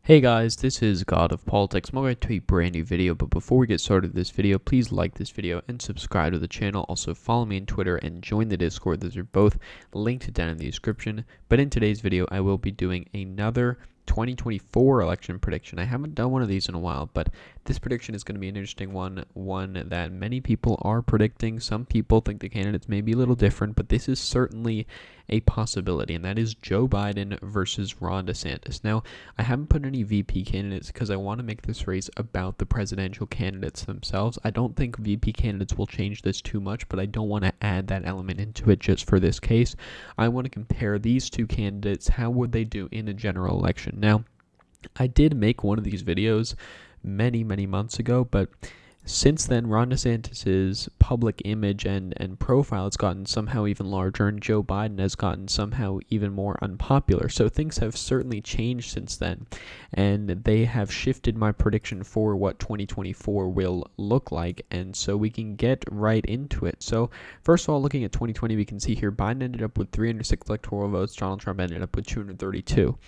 Hey guys, this is God of Politics. I'm going to a brand new video, but before we get started with this video, please like this video and subscribe to the channel. Also follow me on Twitter and join the Discord. Those are both linked down in the description. But in today's video, I will be doing another 2024 election prediction. I haven't done one of these in a while, but this prediction is going to be an interesting one that many people are predicting. Some people think the candidates may be a little different, but this is certainly a possibility, and that is Joe Biden versus Ron DeSantis. Now, I haven't put any VP candidates because I want to make this race about the presidential candidates themselves. I don't think VP candidates will change this too much, but I don't want to add that element into it just for this case. I want to compare these two candidates. How would they do in a general election? Now, I did make one of these videos many months ago, but since then, Ron DeSantis' public image and profile has gotten somehow even larger, and Joe Biden has gotten somehow even more unpopular. So things have certainly changed since then, and they have shifted my prediction for what 2024 will look like, and so we can get right into it. So first of all, looking at 2020, we can see here Biden ended up with 306 electoral votes, Donald Trump ended up with 232.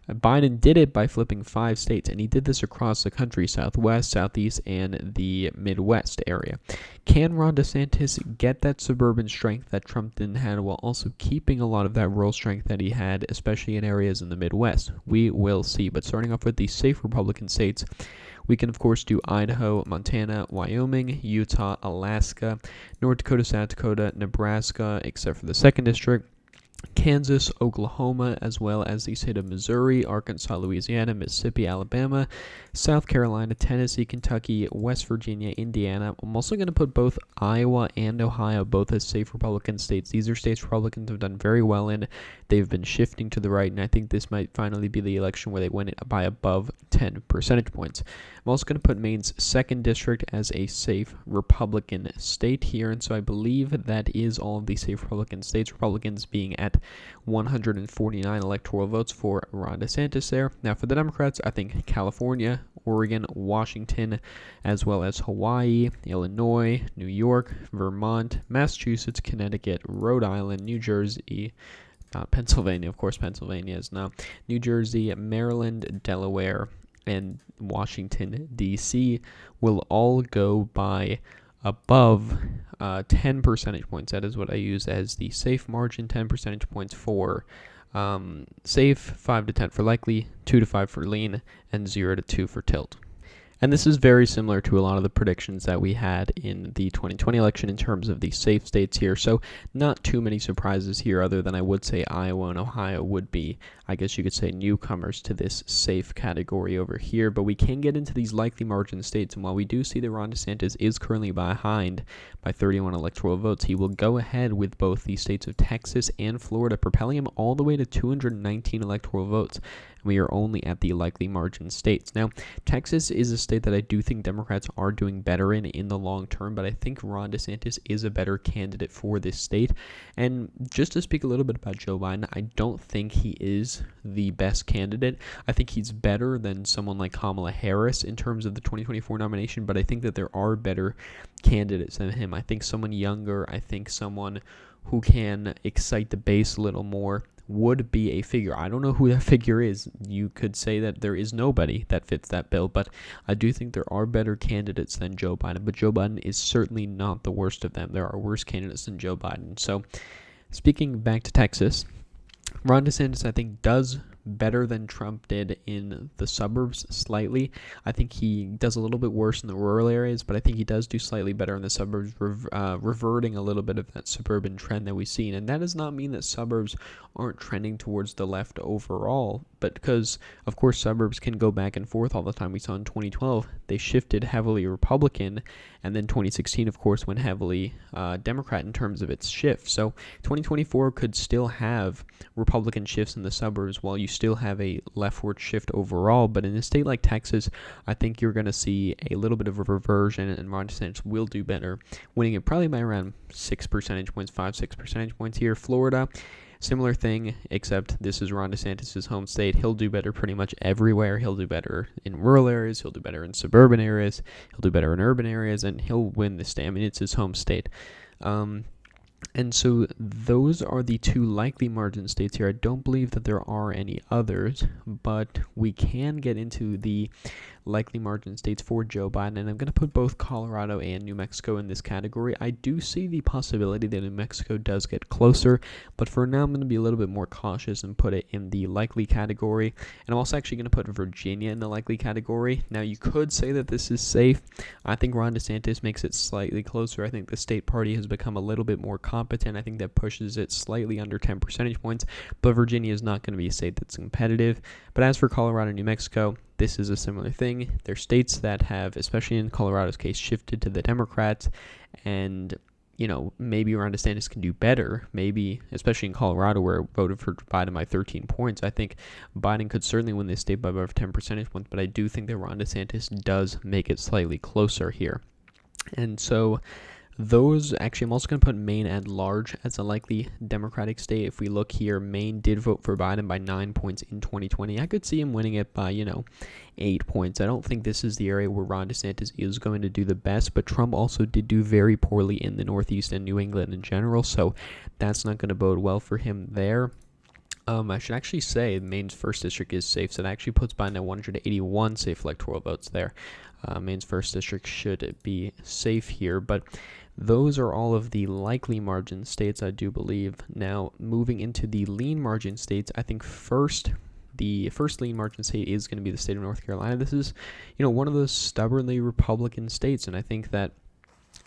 Biden did it by flipping 5 states, and he did this across the country: Southwest, Southeast, and the Midwest area. Can Ron DeSantis get that suburban strength that Trump didn't have while also keeping a lot of that rural strength that he had, especially in areas in the Midwest? We will see. But starting off with the safe Republican states, we can, of course, do Idaho, Montana, Wyoming, Utah, Alaska, North Dakota, South Dakota, Nebraska, except for the 2nd District, Kansas, Oklahoma, as well as the state of Missouri, Arkansas, Louisiana, Mississippi, Alabama, South Carolina, Tennessee, Kentucky, West Virginia, Indiana. I'm also going to put both Iowa and Ohio both as safe Republican states. These are states Republicans have done very well in. They've been shifting to the right, and I think this might finally be the election where they win it by above 10 percentage points. I'm also going to put Maine's 2nd District as a safe Republican state here, and so I believe that is all of the safe Republican states, Republicans being at 149 electoral votes for Ron DeSantis there. Now for the Democrats, I think California, Oregon, Washington, as well as Hawaii, Illinois, New York, Vermont, Massachusetts, Connecticut, Rhode Island, New Jersey, Pennsylvania, of course, Pennsylvania is now, New Jersey, Maryland, Delaware, and Washington, D.C. will all go by above 10 percentage points. That is what I use as the safe margin: 10 percentage points for safe, 5 to 10 for likely, 2 to 5 for lean, and 0 to 2 for tilt. And this is very similar to a lot of the predictions that we had in the 2020 election in terms of the safe states here. So not too many surprises here, other than I would say Iowa and Ohio would be, I guess you could say, newcomers to this safe category over here. But we can get into these likely margin states, and while we do see that Ron DeSantis is currently behind by 31 electoral votes, he will go ahead with both the states of Texas and Florida, propelling him all the way to 219 electoral votes. We are only at the likely margin states. Now, Texas is a state that I do think Democrats are doing better in the long term, but I think Ron DeSantis is a better candidate for this state. And just to speak a little bit about Joe Biden, I don't think he is the best candidate. I think he's better than someone like Kamala Harris in terms of the 2024 nomination, but I think that there are better candidates than him. I think someone younger, I think someone who can excite the base a little more would be a figure. I don't know who that figure is. You could say that there is nobody that fits that bill, but I do think there are better candidates than Joe Biden, but Joe Biden is certainly not the worst of them. There are worse candidates than Joe Biden. So speaking back to Texas, Ron DeSantis, I think, does better than Trump did in the suburbs slightly. I think he does a little bit worse in the rural areas, but I think he does do slightly better in the suburbs, reverting a little bit of that suburban trend that we've seen. And that does not mean that suburbs aren't trending towards the left overall, but because, of course, suburbs can go back and forth all the time. We saw in 2012, they shifted heavily Republican, and then 2016, of course, went heavily Democrat in terms of its shift. So 2024 could still have Republican shifts in the suburbs while you still have a leftward shift overall. But in a state like Texas, I think you're going to see a little bit of a reversion, and Ron DeSantis will do better, winning it probably by around 6 percentage points, 5-6 percentage points here. Florida, similar thing, except this is Ron DeSantis' home state. He'll do better pretty much everywhere. He'll do better in rural areas. He'll do better in suburban areas. He'll do better in urban areas, and he'll win the state. I mean, it's his home state. And so those are the two likely margin states here. I don't believe that there are any others, but we can get into the likely margin states for Joe Biden, and I'm going to put both Colorado and New Mexico in this category. I do see the possibility that New Mexico does get closer, but for now I'm going to be a little bit more cautious and put it in the likely category. And I'm also actually going to put Virginia in the likely category. Now, you could say that this is safe. I think Ron DeSantis makes it slightly closer. I think the state party has become a little bit more competent. I think that pushes it slightly under 10 percentage points, but Virginia is not going to be a state that's competitive. But as for Colorado and New Mexico, this is a similar thing. They're states that have, especially in Colorado's case, shifted to the Democrats, and maybe Ron DeSantis can do better. Maybe, especially in Colorado, where it voted for Biden by 13 points. I think Biden could certainly win this state by about 10 percentage points, but I do think that Ron DeSantis does make it slightly closer here. And so those, actually, I'm also going to put Maine at large as a likely Democratic state. If we look here, Maine did vote for Biden by 9 points in 2020. I could see him winning it by, 8 points. I don't think this is the area where Ron DeSantis is going to do the best, but Trump also did do very poorly in the Northeast and New England in general, so that's not going to bode well for him there. I should actually say Maine's first district is safe, so that actually puts Biden at 181 safe electoral votes there. Maine's first district should be safe here, but those are all of the likely margin states, I do believe. Now, moving into the lean margin states, I think the first lean margin state is going to be the state of North Carolina. This is, one of those stubbornly Republican states, and I think that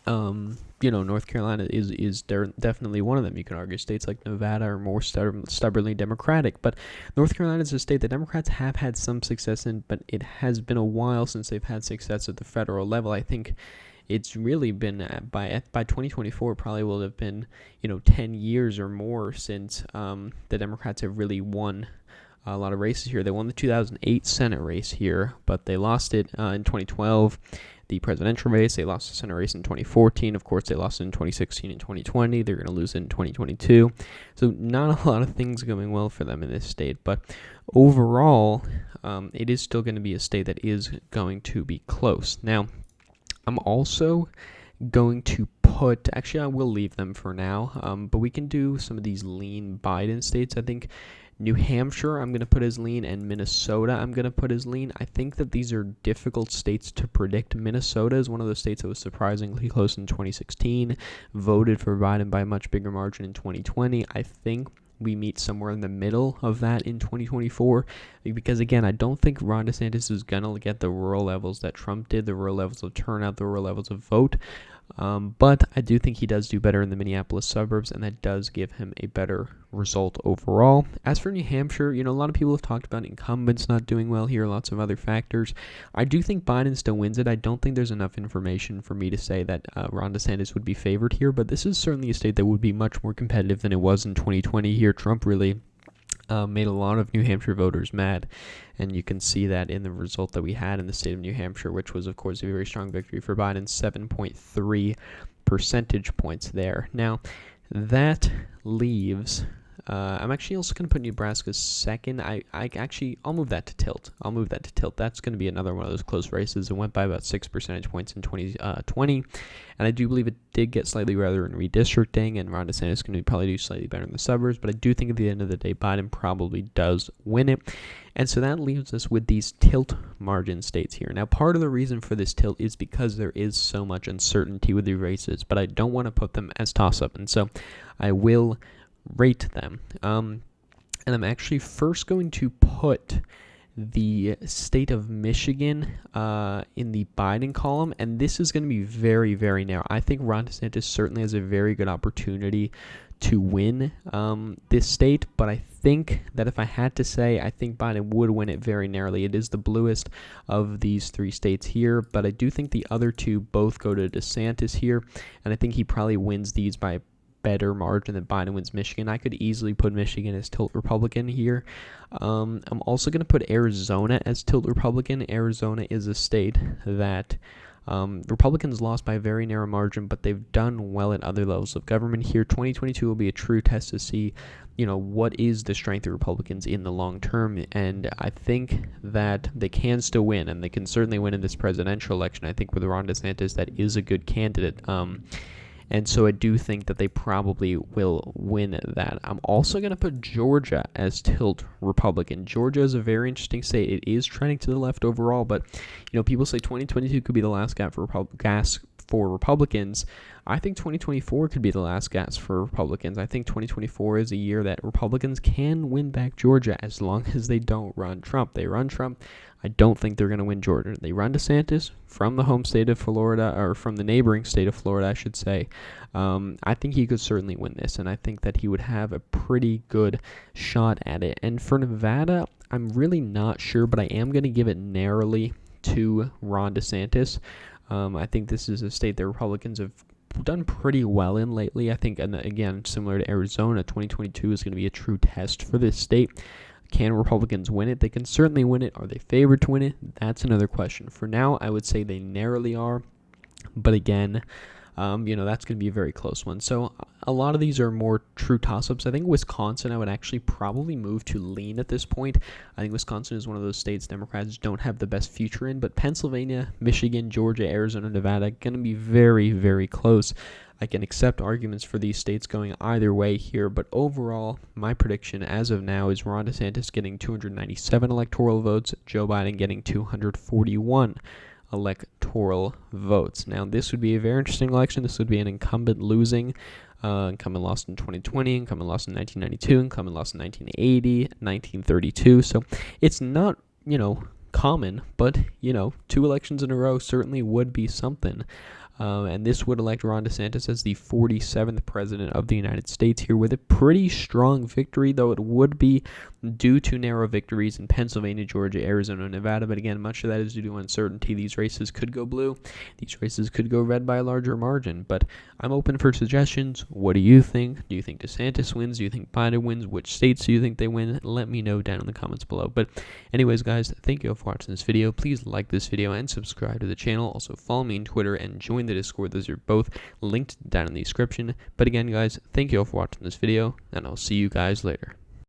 North Carolina is definitely one of them. You can argue states like Nevada are more stubbornly Democratic, but North Carolina is a state that Democrats have had some success in, but it has been a while since they've had success at the federal level. I think it's really been by 2024 probably will have been 10 years or more since the Democrats have really won a lot of races here. They won the 2008 Senate race here, but they lost it in 2012. The presidential race, they lost the Senate race in 2014. Of course, they lost it in 2016 and 2020. They're going to lose it in 2022. So not a lot of things going well for them in this state. But overall, it is still going to be a state that is going to be close. Now, I'm also going to put, actually I will leave them for now, but we can do some of these lean Biden states. I think New Hampshire I'm going to put as lean, and Minnesota I'm going to put as lean. I think that these are difficult states to predict. Minnesota is one of those states that was surprisingly close in 2016, voted for Biden by a much bigger margin in 2020. I think we meet somewhere in the middle of that in 2024, because again, I don't think Ron DeSantis is going to get the rural levels that Trump did, the rural levels of turnout, the rural levels of vote, but I do think he does do better in the Minneapolis suburbs, and that does give him a better result overall. As for New Hampshire, a lot of people have talked about incumbents not doing well here, lots of other factors. I do think Biden still wins it. I don't think there's enough information for me to say that Ron DeSantis would be favored here, but this is certainly a state that would be much more competitive than it was in 2020 here. Trump really made a lot of New Hampshire voters mad, and you can see that in the result that we had in the state of New Hampshire, which was, of course, a very strong victory for Biden, 7.3 percentage points there. Now, that leaves... I'm actually also going to put Nebraska second. I'll move that to tilt. That's going to be another one of those close races. It went by about 6 percentage points in 2020, and I do believe it did get slightly better in redistricting, and Ron DeSantis is going to probably do slightly better in the suburbs, but I do think at the end of the day, Biden probably does win it. And so that leaves us with these tilt margin states here. Now, part of the reason for this tilt is because there is so much uncertainty with the races, but I don't want to put them as toss-up, and so I will rate them. And I'm actually first going to put the state of Michigan in the Biden column, and this is going to be very, very narrow. I think Ron DeSantis certainly has a very good opportunity to win this state, but I think that if I had to say, I think Biden would win it very narrowly. It is the bluest of these three states here, but I do think the other two both go to DeSantis here, and I think he probably wins these by better margin than Biden wins Michigan. I could easily put Michigan as tilt Republican here. I'm also going to put Arizona as tilt Republican. Arizona is a state that Republicans lost by a very narrow margin, but they've done well at other levels of government here. 2022 will be a true test to see, what is the strength of Republicans in the long term, and I think that they can still win, and they can certainly win in this presidential election. I think with Ron DeSantis, that is a good candidate. And so I do think that they probably will win that. I'm also going to put Georgia as tilt Republican. Georgia is a very interesting state. It is trending to the left overall, but people say 2022 could be the last gas for Republicans. I think 2024 could be the last gas for Republicans. I think 2024 is a year that Republicans can win back Georgia as long as they don't run Trump. They run Trump, I don't think they're going to win Georgia. They run DeSantis from the home state of Florida, or from the neighboring state of Florida, I should say. I think he could certainly win this, and I think that he would have a pretty good shot at it. And for Nevada, I'm really not sure, but I am going to give it narrowly to Ron DeSantis. I think this is a state that Republicans have done pretty well in lately. I think, and again, similar to Arizona, 2022 is going to be a true test for this state. Can Republicans win it? They can certainly win it. Are they favored to win it? That's another question. For now, I would say they narrowly are. But again, that's going to be a very close one. So a lot of these are more true toss-ups. I think Wisconsin, I would actually probably move to lean at this point. I think Wisconsin is one of those states Democrats don't have the best future in, but Pennsylvania, Michigan, Georgia, Arizona, Nevada, going to be very, very close. I can accept arguments for these states going either way here, but overall, my prediction as of now is Ron DeSantis getting 297 electoral votes, Joe Biden getting 241 electoral votes. Now, this would be a very interesting election. This would be an incumbent losing. Incumbent lost in 2020, incumbent lost in 1992, incumbent lost in 1980, 1932. So it's not, common, but, 2 elections in a row certainly would be something. And this would elect Ron DeSantis as the 47th president of the United States here with a pretty strong victory, though it would be due to narrow victories in Pennsylvania, Georgia, Arizona, Nevada. But again, much of that is due to uncertainty. These races could go blue. These races could go red by a larger margin. But I'm open for suggestions. What do you think? Do you think DeSantis wins? Do you think Biden wins? Which states do you think they win? Let me know down in the comments below. But anyways, guys, thank you all for watching this video. Please like this video and subscribe to the channel. Also, follow me on Twitter and join the Discord. Those are both linked down in the description. But again, guys, thank you all for watching this video, and I'll see you guys later.